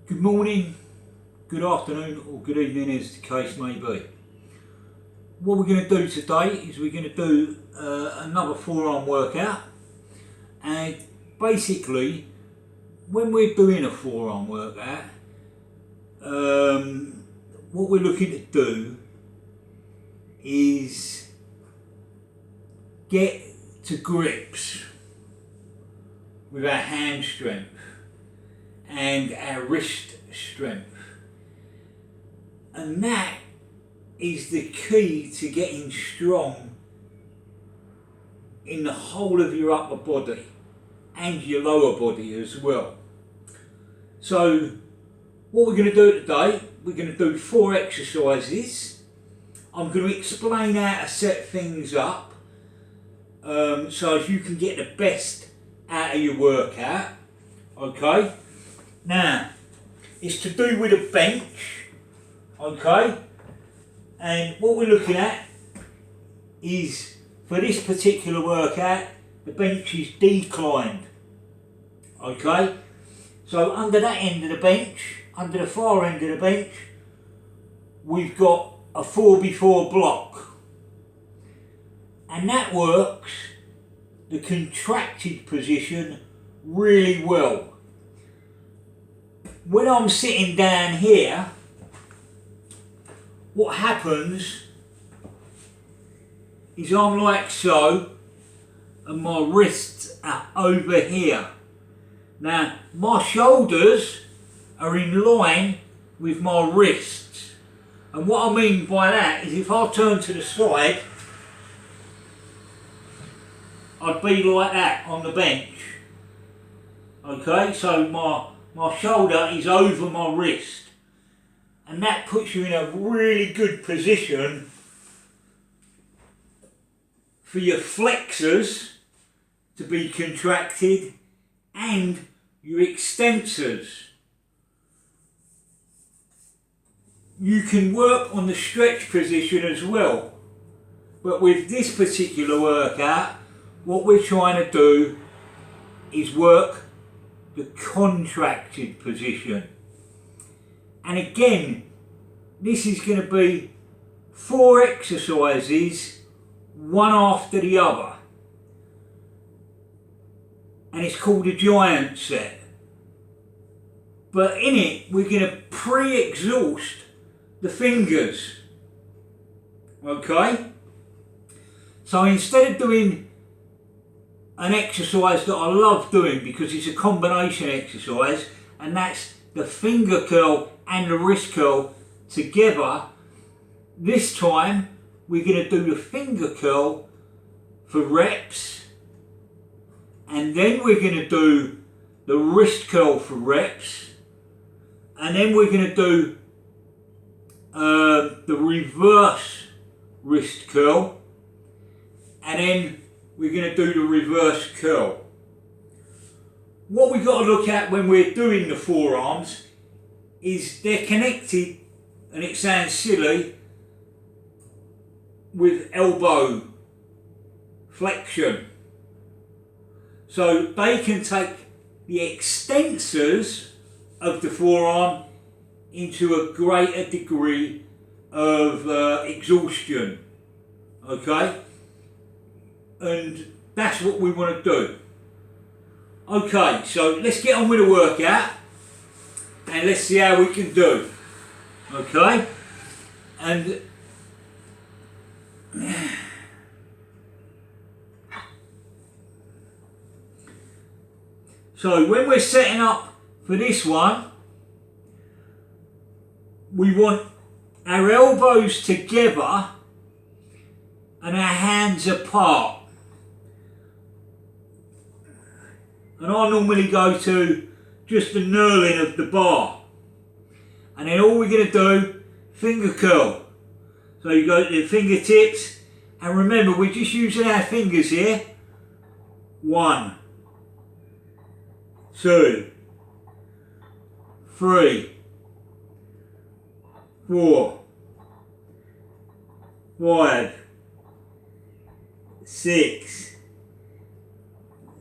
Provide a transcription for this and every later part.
Good morning, good afternoon or good evening as the case may be. What we're going to do today is we're going to do another forearm workout, and basically when we're doing a forearm workout what we're looking to do is get to grips with our hand strength and our wrist strength, and that is the key to getting strong in the whole of your upper body and your lower body as well. So what we're going to do today, we're going to do 4 exercises. I'm going to explain how to set things up so as you can get the best out of your workout. Okay, now it's to do with a bench. Okay, and what we're looking at is, for this particular workout, the bench is declined. Okay, so under that end of the bench, under the far end of the bench, we've got a 4x4 block, and that works the contracted position really well. When I'm sitting down here, what happens is I'm like so, and my wrists are over here. Now my shoulders are in line with my wrists, and what I mean by that is if I turn to the side, I'd be like that on the bench. Okay, so my shoulder is over my wrist, and that puts you in a really good position for your flexors to be contracted and your extensors. You can work on the stretch position as well, but with this particular workout, what we're trying to do is work the contracted position. And again, this is going to be 4 exercises, one after the other, and it's called a giant set. But in it, we're going to pre-exhaust the fingers. Okay, so instead of doing an exercise that I love doing because it's a combination exercise, and that's the finger curl and the wrist curl together, this time we're going to do the finger curl for reps, and then we're going to do the wrist curl for reps, and then we're going to do the reverse wrist curl, and then we're going to do the reverse curl. What we've got to look at when we're doing the forearms is they're connected, and it sounds silly, with elbow flexion. So they can take the extensors of the forearm into a greater degree of exhaustion. Okay, and that's what we want to do. Okay, so let's get on with the workout and let's see how we can do. Okay, and so when we're setting up for this one, we want our elbows together and our hands apart. And I normally go to just the knurling of the bar. And then all we're going to do, finger curl. So you go to the fingertips, and remember we're just using our fingers here. 1, 2, 3, 4, 5, 6,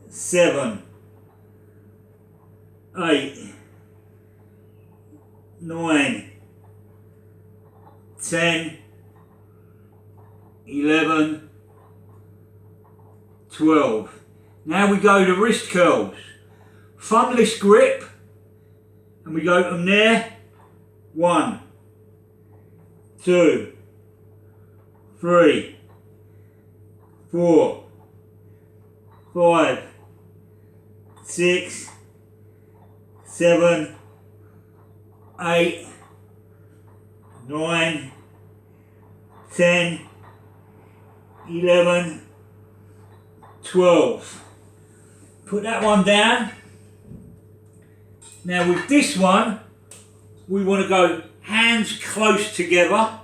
7, 8, 9, 10, 11, 12. Now we go to wrist curls. Thumbless grip, and we go from there. 1, 2, 3, 4, 5, 6, 7, 8, 9, 10, 11, 12. Put that one down. Now with this one, we want to go hands close together,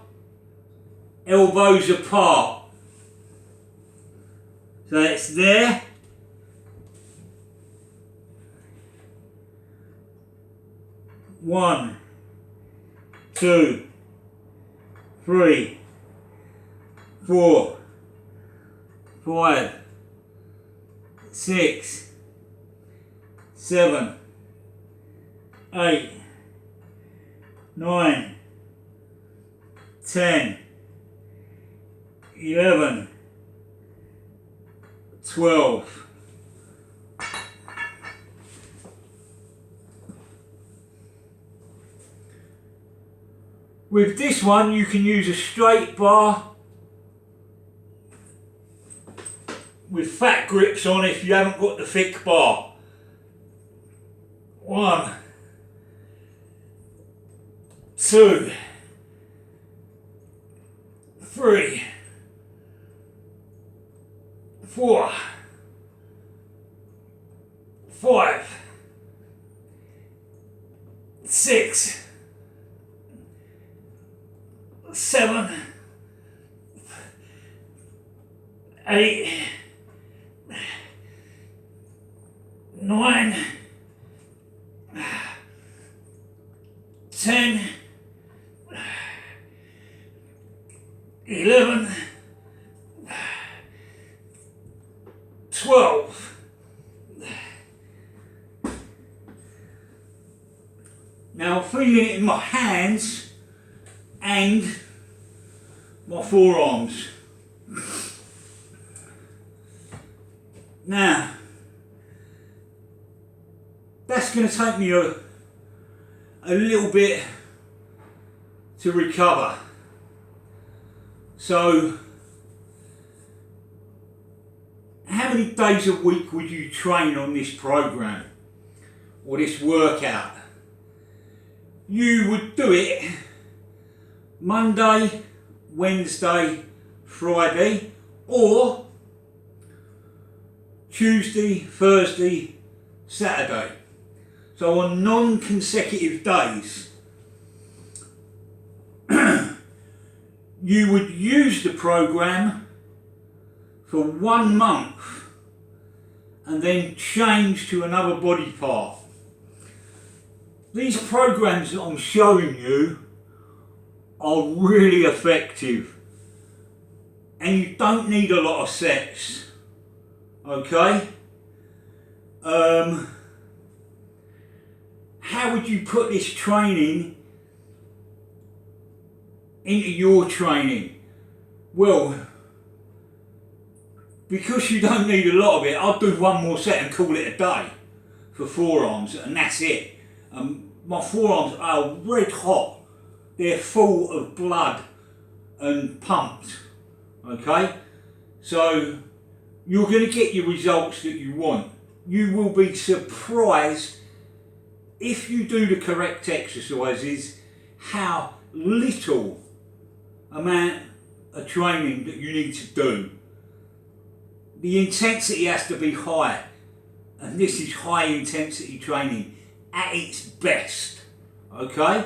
elbows apart. So it's there. One, 2, 3, 4, 5, 6, 7, 8, 9, 10, 11, 12. With this one, you can use a straight bar with fat grips on if you haven't got the thick bar. 1, 2, 3, 4, 5, 6, 7, 8, 9, 10, 11, 12. Now I'm feeling it in my hands and my forearms. Now, that's going to take me a little bit to recover. So, how many days a week would you train on this program or this workout? You would do it Monday, Wednesday, Friday, or Tuesday, Thursday, Saturday. So on non-consecutive days, you would use the program for 1 month and then change to another body part. These programs that I'm showing you are really effective, and you don't need a lot of sets, okay? How would you put this training into your training? Well, because you don't need a lot of it, I'll do 1 more set and call it a day for forearms, and that's it. My forearms are red hot. They're full of blood and pumped, okay? So you're going to get your results that you want. You will be surprised, if you do the correct exercises, how little amount of training that you need to do. The intensity has to be high, and this is high intensity training at its best, okay?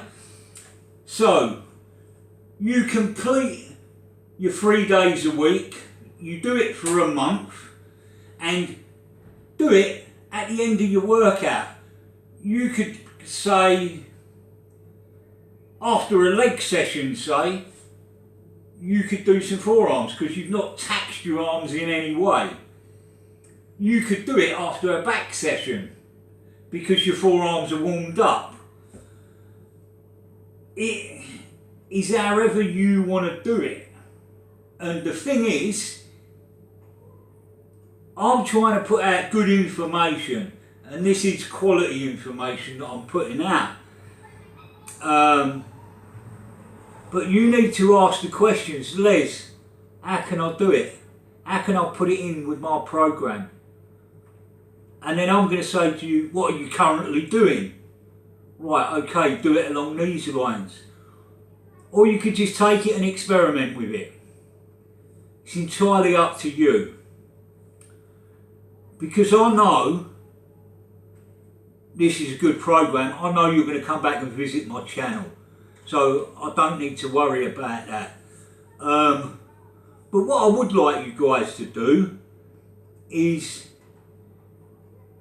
So, you complete your 3 days a week, you do it for a month, and do it at the end of your workout. You could say, after a leg session, say, you could do some forearms because you've not taxed your arms in any way. You could do it after a back session because your forearms are warmed up. it is however you want to do it. And the thing is, I'm trying to put out good information, and this is quality information that I'm putting out. But you need to ask the questions, Les, how can I do it? How can I put it in with my program? And then I'm going to say to you, what are you currently doing? Right, okay, do it along these lines. Or you could just take it and experiment with it. It's entirely up to you. Because I know this is a good program. I know you're going to come back and visit my channel. So I don't need to worry about that. But what I would like you guys to do is,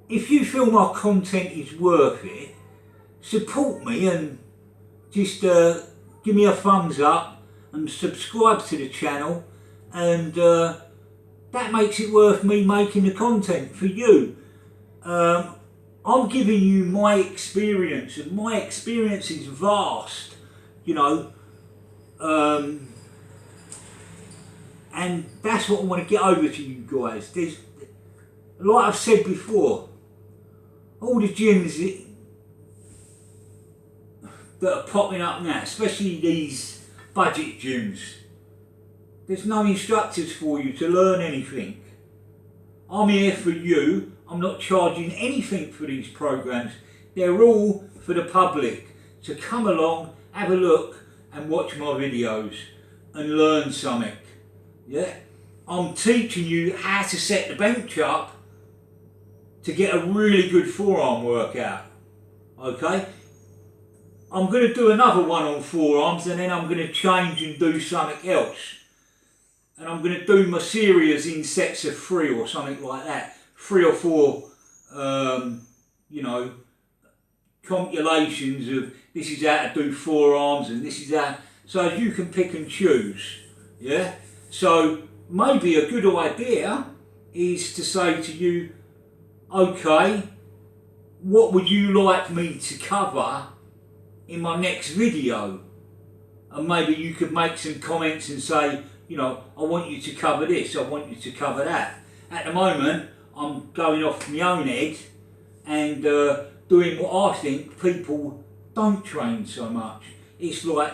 if you feel my content is worth it, support me and just give me a thumbs up and subscribe to the channel, and that makes it worth me making the content for you. I'm giving you my experience, and my experience is vast, you know, and that's what I want to get over to you guys. There's, like I've said before, all the gyms that are popping up now, especially these budget gyms, there's no instructors for you to learn anything. I'm here for you. I'm not charging anything for these programs. They're all for the public to come along, have a look and watch my videos and learn something. Yeah, I'm teaching you how to set the bench up to get a really good forearm workout. Okay, I'm going to do another one on forearms, and then I'm going to change and do something else. And I'm going to do my series in sets of 3 or something like that. 3 or 4, you know, compilations of this is how to do forearms and this is how, so you can pick and choose. Yeah. So maybe a good idea is to say to you, okay, what would you like me to cover in my next video? And maybe you could make some comments and say, you know, I want you to cover this, I want you to cover that. At the moment, I'm going off my own head and doing what I think people don't train so much. It's like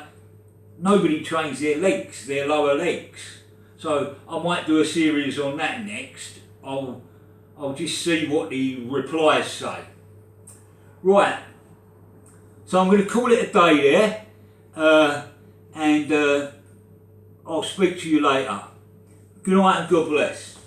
nobody trains their legs, their lower legs. So I might do a series on that next. I'll just see what the replies say. Right, so I'm going to call it a day there, and I'll speak to you later. Good night and God bless.